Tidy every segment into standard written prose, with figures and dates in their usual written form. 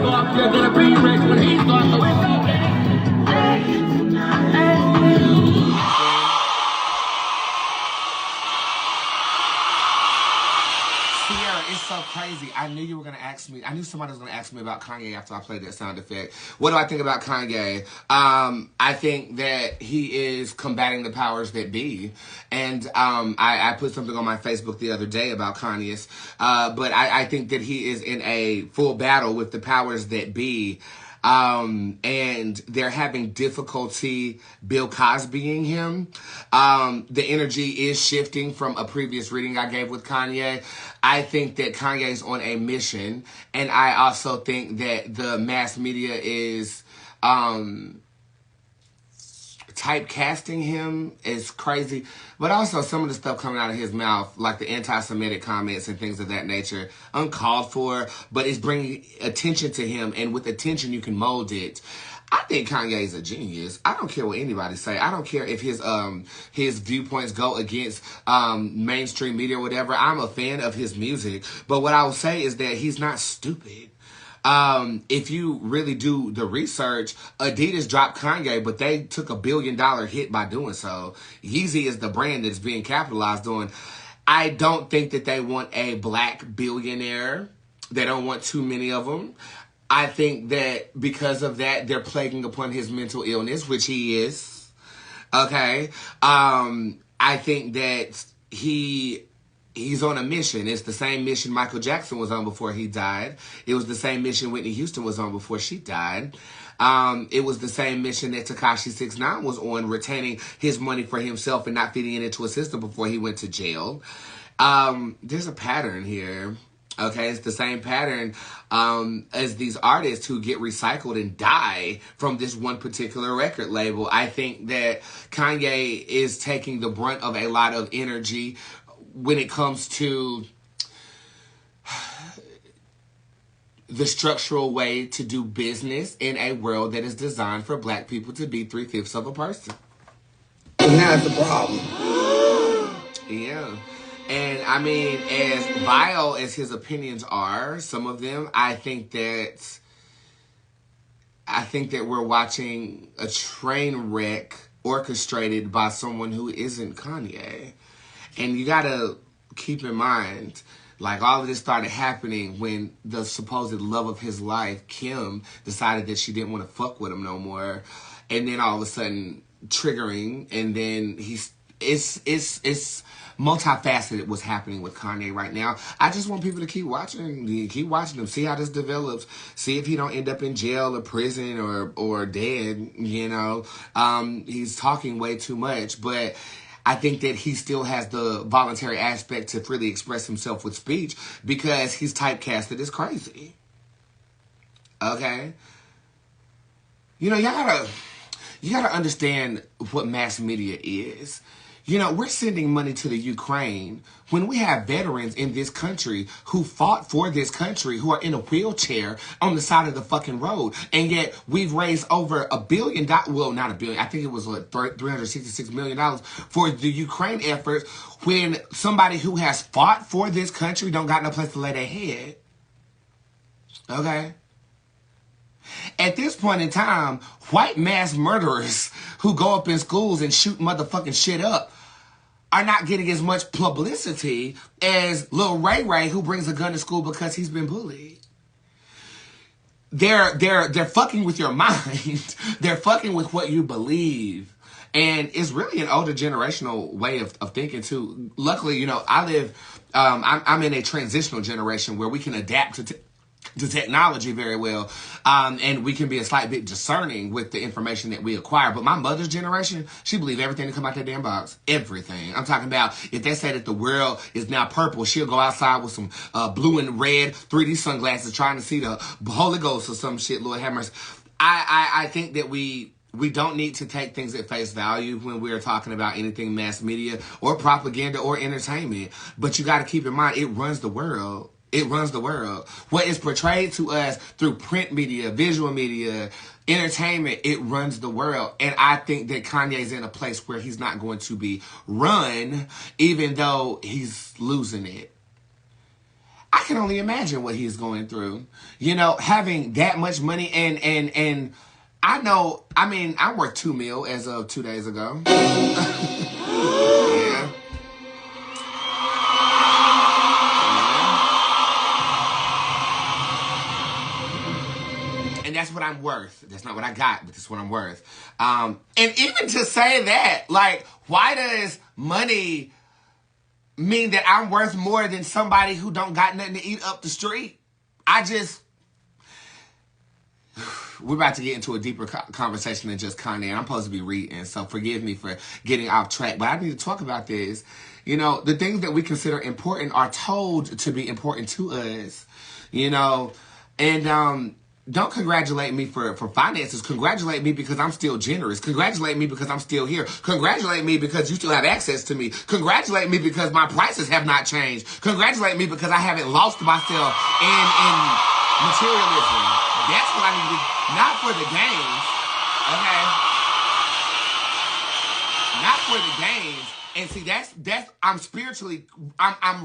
go up there to the B-Rex when he starts to whistle. It's so crazy. I knew you were going to ask me. I knew somebody was going to ask me about Kanye after I played that sound effect. What do I think about Kanye? I think that he is combating the powers that be. And I put something on my Facebook the other day about Kanye's. But I think that he is in a full battle with the powers that be. And they're having difficulty Bill Cosbying him. The energy is shifting from a previous reading I gave with Kanye. I think that Kanye's on a mission, and I also think that the mass media is typecasting him is crazy, but also some of the stuff coming out of his mouth, like the anti-Semitic comments and things of that nature, uncalled for, but it's bringing attention to him, and with attention you can mold it. I think Kanye is a genius. I don't care what anybody say. I don't care if his viewpoints go against mainstream media or whatever. I'm a fan of his music, but what I will say is that he's not stupid. If you really do the research, Adidas dropped Kanye, but they took $1 billion hit by doing so. Yeezy is the brand that's being capitalized on. I don't think that they want a black billionaire. They don't want too many of them. I think that because of that, they're plaguing upon his mental illness, which he is. Okay? I think that he's on a mission. It's the same mission Michael Jackson was on before he died. It was the same mission Whitney Houston was on before she died. It was the same mission that Tekashi 6ix9ine was on, retaining his money for himself and not feeding it into a system before he went to jail. There's a pattern here. Okay, it's the same pattern as these artists who get recycled and die from this one particular record label. I think that Kanye is taking the brunt of a lot of energy when it comes to the structural way to do business in a world that is designed for black people to be 3/5 of a person. And that's the problem. Yeah. And I mean, as vile as his opinions are, some of them, I think that we're watching a train wreck orchestrated by someone who isn't Kanye. And you gotta keep in mind, like, all of this started happening when the supposed love of his life, Kim, decided that she didn't want to fuck with him no more. And then all of a sudden, triggering, and then it's multifaceted what's happening with Kanye right now. I just want people to keep watching him, see how this develops, see if he don't end up in jail or prison or dead, you know. He's talking way too much, but I think that he still has the voluntary aspect to freely express himself with speech because he's typecasted as crazy. Okay? You know, you gotta understand what mass media is. You know, we're sending money to the Ukraine when we have veterans in this country who fought for this country, who are in a wheelchair on the side of the fucking road. And yet we've raised over $1 billion, well, not $1 billion, I think it was what, $366 million for the Ukraine effort when somebody who has fought for this country don't got no place to lay their head. Okay? At this point in time, white mass murderers who go up in schools and shoot motherfucking shit up are not getting as much publicity as Lil Ray Ray, who brings a gun to school because he's been bullied. They're fucking with your mind. They're fucking with what you believe. And it's really an older generational way of thinking too. Luckily, you know, I'm in a transitional generation where we can adapt to technology very well, and we can be a slight bit discerning with the information that we acquire. But my mother's generation, she believed everything that come out that damn box. Everything. I'm talking about if they say that the world is now purple, she'll go outside with some blue and red 3D sunglasses trying to see the Holy Ghost or some shit, Lord have mercy. I think that we don't need to take things at face value when we're talking about anything mass media or propaganda or entertainment. But you got to keep in mind, it runs the world. It runs the world. What is portrayed to us through print media, visual media, entertainment, it runs the world. And I think that Kanye's in a place where he's not going to be run, even though he's losing it. I can only imagine what he's going through. You know, having that much money and I know, I mean, I'm worth $2 million as of 2 days ago. Yeah. And that's what I'm worth. That's not what I got, but that's what I'm worth. And even to say that, like, why does money mean that I'm worth more than somebody who don't got nothing to eat up the street? We're about to get into a deeper conversation than just Kanye. And I'm supposed to be reading, so forgive me for getting off track. But I need to talk about this. You know, the things that we consider important are told to be important to us. You know, and don't congratulate me for finances. Congratulate me because I'm still generous. Congratulate me because I'm still here. Congratulate me because you still have access to me. Congratulate me because my prices have not changed. Congratulate me because I haven't lost myself in materialism. That's what I need to do. Not for the games. Okay? Not for the games. And see, that's I'm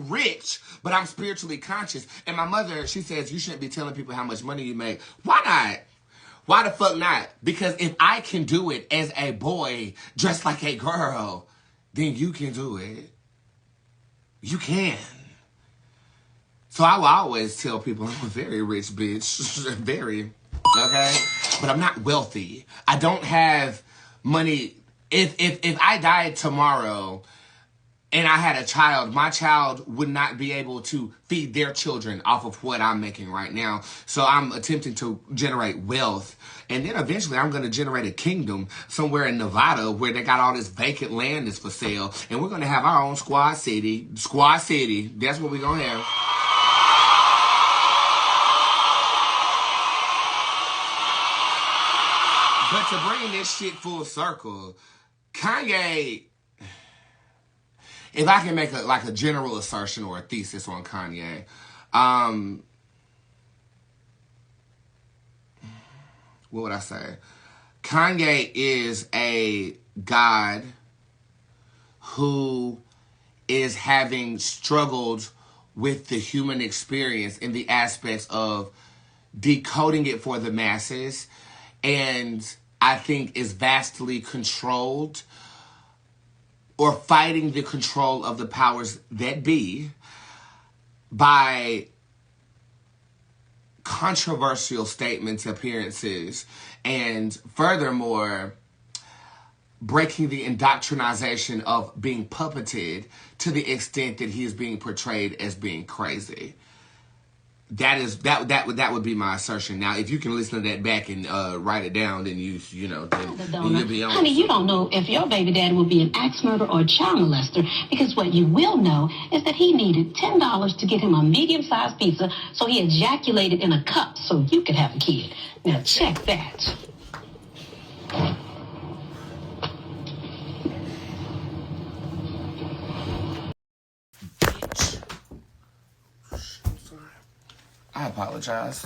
rich, but I'm spiritually conscious. And my mother, she says, you shouldn't be telling people how much money you make. Why not? Why the fuck not? Because if I can do it as a boy dressed like a girl, then you can do it. You can. So I will always tell people I'm a very rich bitch. Very. Okay? But I'm not wealthy. I don't have money. If I died tomorrow and I had a child, my child would not be able to feed their children off of what I'm making right now. So I'm attempting to generate wealth. And then eventually I'm going to generate a kingdom somewhere in Nevada where they got all this vacant land that's for sale. And we're going to have our own Squad City. Squad City. That's what we're going to have. But to bring this shit full circle, Kanye, if I can make a general assertion or a thesis on Kanye, what would I say? Kanye is a God who is having struggled with the human experience in the aspects of decoding it for the masses, and I think is vastly controlled or fighting the control of the powers that be by controversial statements, appearances, and furthermore, breaking the indoctrination of being puppeted to the extent that he is being portrayed as being crazy. That would be my assertion. Now, if you can listen to that back and write it down, then then you'll be on. Honey, you don't know if your baby daddy will be an axe murderer or a child molester, because what you will know is that he needed $10 to get him a medium-sized pizza, so he ejaculated in a cup so you could have a kid. Now check that. I apologize.